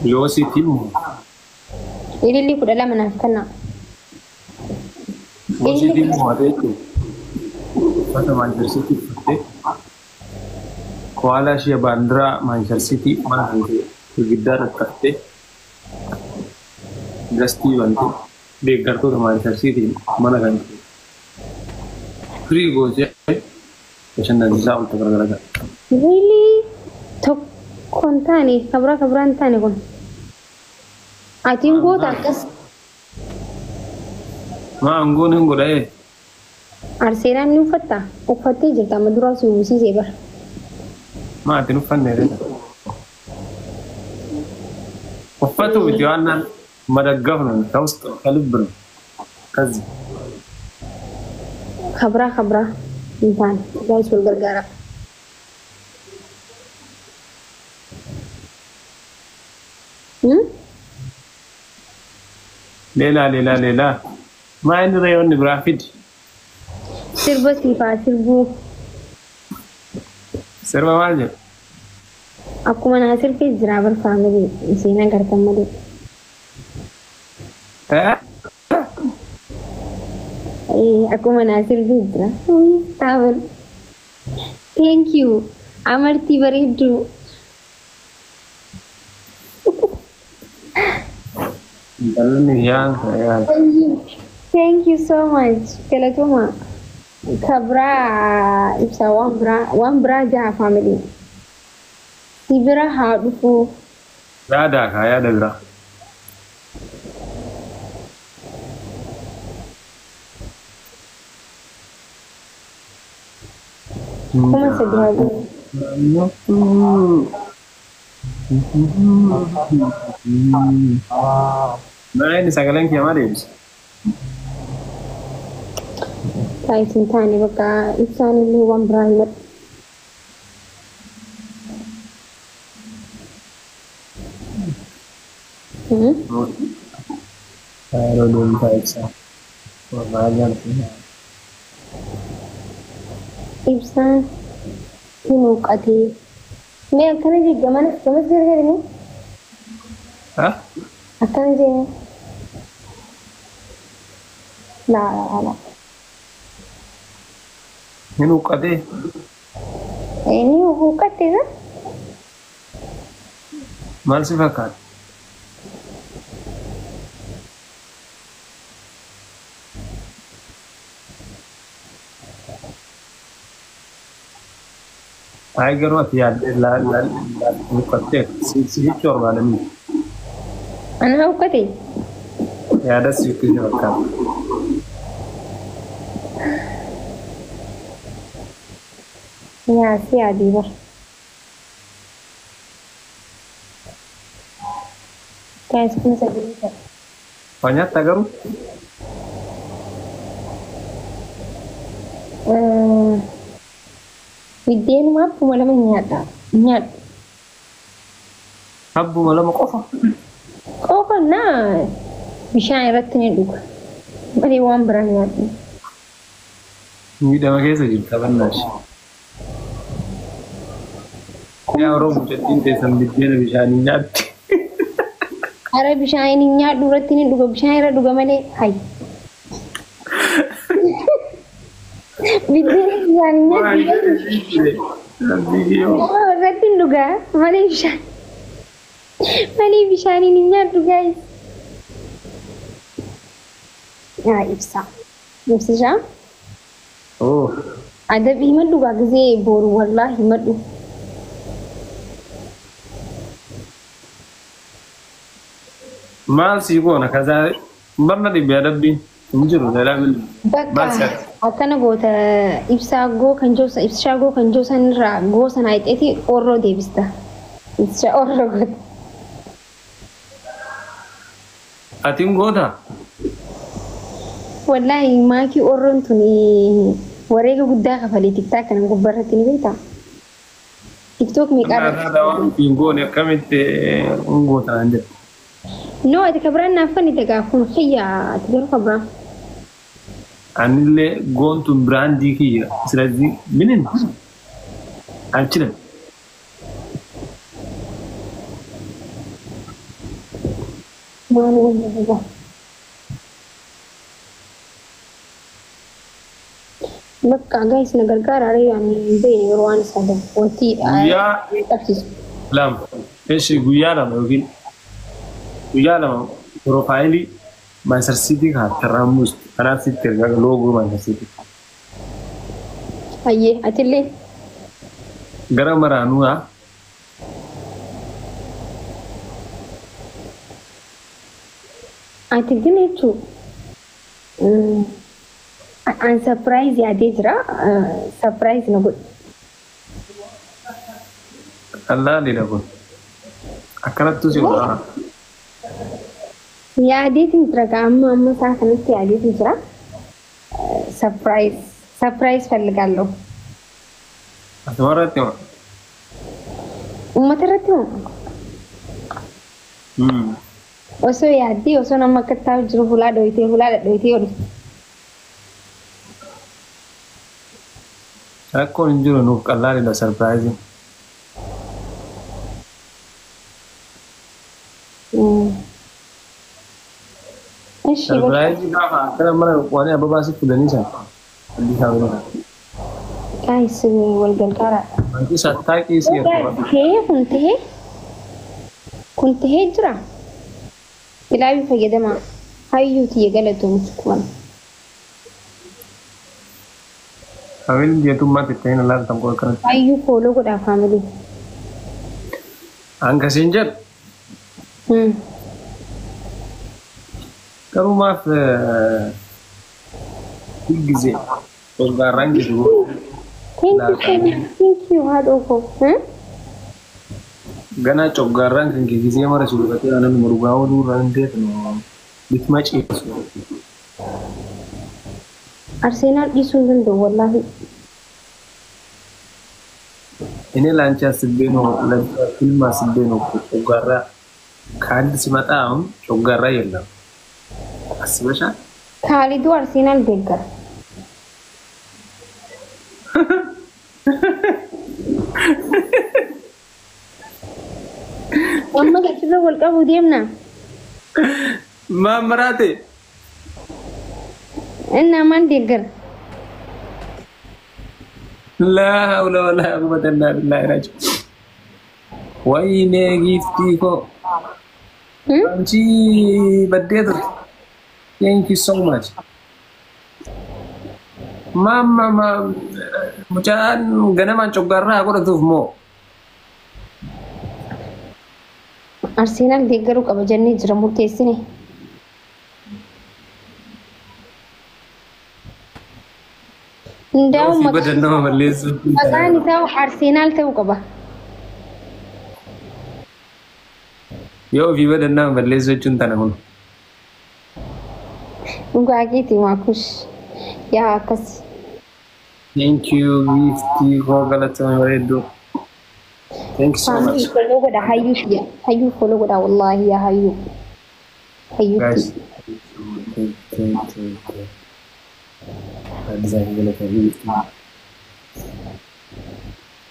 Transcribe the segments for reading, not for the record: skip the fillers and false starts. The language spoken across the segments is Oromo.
يوسي تيمو اللي كده لا منها كنا يوسي تيمو هذيك فتى مانشستر سيتي فتى كوالا شيء باندرا مانشستر سيتي ما عندي الجدار فتى جستي بنتي بيكر تو مانشستر سيتي ما عندي فري جوزي عشان نزاع التقرير really تو كونتاني كبران تاني كون أتين قوة أكس ما أنقول إيه أرسلان نوفتا وفتى جتا مدرسة وسي زبر ما أتنو فن نيرة وفتو بتوعنا مرقفنا كوست كالبرن كذب خبرة إنسان جاي شو الجرجرة لا ما عندي ريون برافيد سربو سيفا سربا مالجو aku menhasil ke Jeraber family sini kartu madu aku menhasil ke Jeraber tahu thank you amarti beridu thank you so much kalau cuma kabra ibsa wambra jah family Ibra hadufu. Ya ada kaya ada bra. Como sedih aku. Nah ini sagalan kiamare bis. Kai cinta ni baka isan ni wambra himat. Kalau belum baiksa, banyak sih. Ibsan, ini kati. Ni akan jadi gimana? Kamu sendiri hari ni? Hah? Akan jadi. Lah. Ini kati. Ini kati kan? Mal sifakat. Tiger what ya la mukatte si chor balami Ana kati. ya da si ku ka Ya si adi ba. Kaya sekarang saya beri. banyak tagaru Widin maaf malam nyata. habbu wala makofa Oh na. Bisa iratnya dulu. Bari wambra nyata. ni da mage sa jinta banna shi ya ro mu tin te san bidena bishani nyat Ara bisa ini nyat duratini duga bisa ira duga mane hai. Widin nyat. video Oh, ratin duga Malaysia. Malaysia ini nyatu guys. Ya Ibsa. Ibsa. oh Ada bimat duga gize boru wallahi madu. mal si go na kaza barna di biadabbi injiru da lamin Bakka akana goota Ibsa go kan josan ra go sanait eti orro debista. Ibsa orro goota. atin goda Wallahi maki orron tuni wareega guddaa kafalee tiktok kan gubbarratti ni beektaa. TikTok mi qaba. ada pingo ne kamite ngota ande No, ati kabran nafani daga kun khiyya tigar kabra. anille gontu brandi ki sirazi minin alchira ما نقول بقى جايز نقرقر عليه يعني بيني وروان صادم وتي ويا تفتيش لام ايش ويا لام يقول ويا لام بروفايلي مانشستر سيتي كان تراموس انا سيتي لوجو مانشستر سيتي أيه أتلي gara maranua أتقدر شو أنا سربرايز يا ديجرا سربرايز نقول Allah ni lagun akanatu sih orang يا دي تنترا كأما أما ساعة كنت يا دي تنترا سربرايز فلقالو asmara tiap وما ترتيهم وسو يا دي وسو نما كتاو جرو هلا دويتي ودي aku injuru nuk Allah ni dah surprise إيش surprise ni apa karena mana wani apa bahasa kudani sah di sana كايس والجلجرة nanti saat sih كنت هجرة تلعبي في جدما هايو تي جلتو مسكوان kawin dia tuh mati teh nalar tangkol kan هايو فولو كده فاميلي angka senjat ke rumah gizi penggarang gitu thank you hard oko gana cogarang kan gizi mara sudah kata anak nomor gaul dulu rantai no bit match itu Arsenal di Sudan do wallahi ini lancar sebeno lancar film sebeno cogarang kan si mata cogarang ya lah asbasha Khalidu Arsenal degar Amma kira World Cup udiyamna ma marate inna man degar la hawla wala quwwata illa billahi rajul wayne gifti ko anji badde thank you so much mama mucaan ganama cogarra aku tuh mo Arsenal degaru qaba janni jira murteessine ndaw badanna malesu magani taw Arsenal taw qaba yo vi badanna malesu chuntana hun ngagiti makush ya kas thank you gifti ko galata redo thank you so much follow goda hayu follow goda wallahi ya hayu guys thank you bisa galata gifti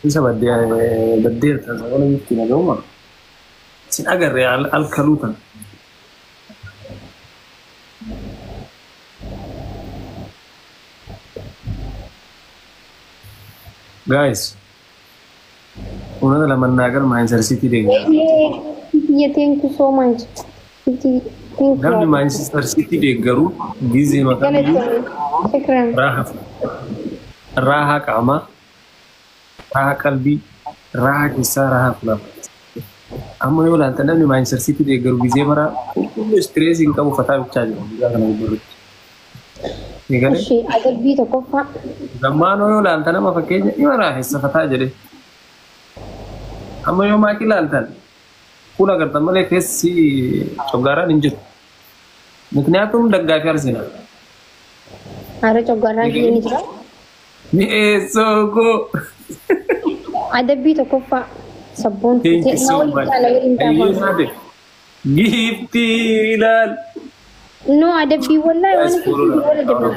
bisa badde ta wala gifti na goma sin agar real alkalutan guys उन्होंने लमन्नागर Manchester city देगा ये thank you so much thank you namni Manchester city देगारू गिዜ मकन شكرا राहा कामा राहा कल्बी राहा किस्सा राहा फुला amma yoo laanta namni Manchester city देगारू गिዜ mara stress hin qabu fataa bichaa jiru gaafa nama birrutti Oshi adabbii tokkoffaa gammaanoo yoo laanta nama fakkeenya ima raahessa fataa jedhe amma yoo maaki laaltan fuula agartan malee keessi coggaaraan hin jiru mikniyaatum daggaafi arsenal Aara coggaaraan kiyya ni jira mi'eessoogo adabbii tokkoffaa sabboon thank you so much ayyuunaade gifti ilaal no adabbii wallahi waan kiyya wala jabna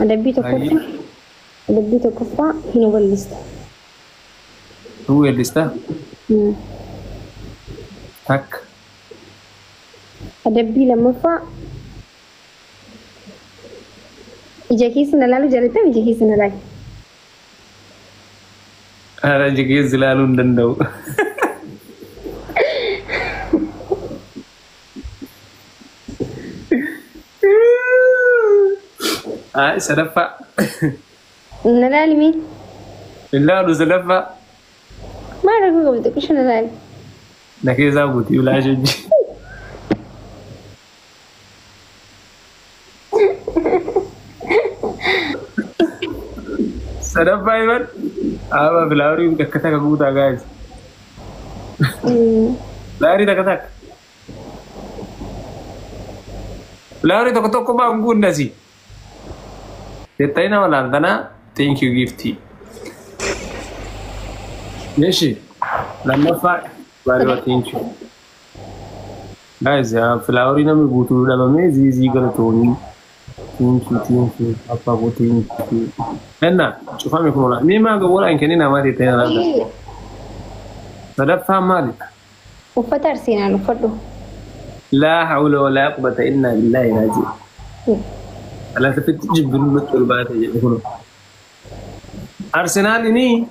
adabbii tokkoffaa hin wallista tu weellista takka أدبي لما فا إجاكي سنلالو جالتا إجاكي سنلال أنا جيكي زلالون دندو سلفا نلال مين؟ لا سلفا ما رأيك قبل إيش نلال؟ نكيز أبوتي ولا شيء سلفا أيمن أبا بلاوري دكتك أقودا guys بلاوري دكتك بلاوري دكتك ما أقول نسي تتاينا ولا عندنا thank you gifty ماشي لما فا بارو thank you guys يا فلاوري نمي بوتو لما مي زي قلتوني thank you apa ko thank you هنا شوف عم يكون ولا مين ما قول إن كنينا ما تتاينا هذا هذا فهم مالك وفتر سينا وفتو لا حول ولا قوة إلا بالله العظيم ألا تفتجب بالمت والبات يقولون أرسنال إني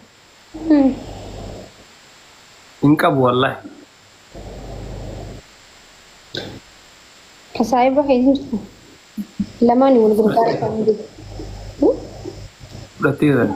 إنكب والله كسائب وحيد لما نقول بالكارثة لا تيجي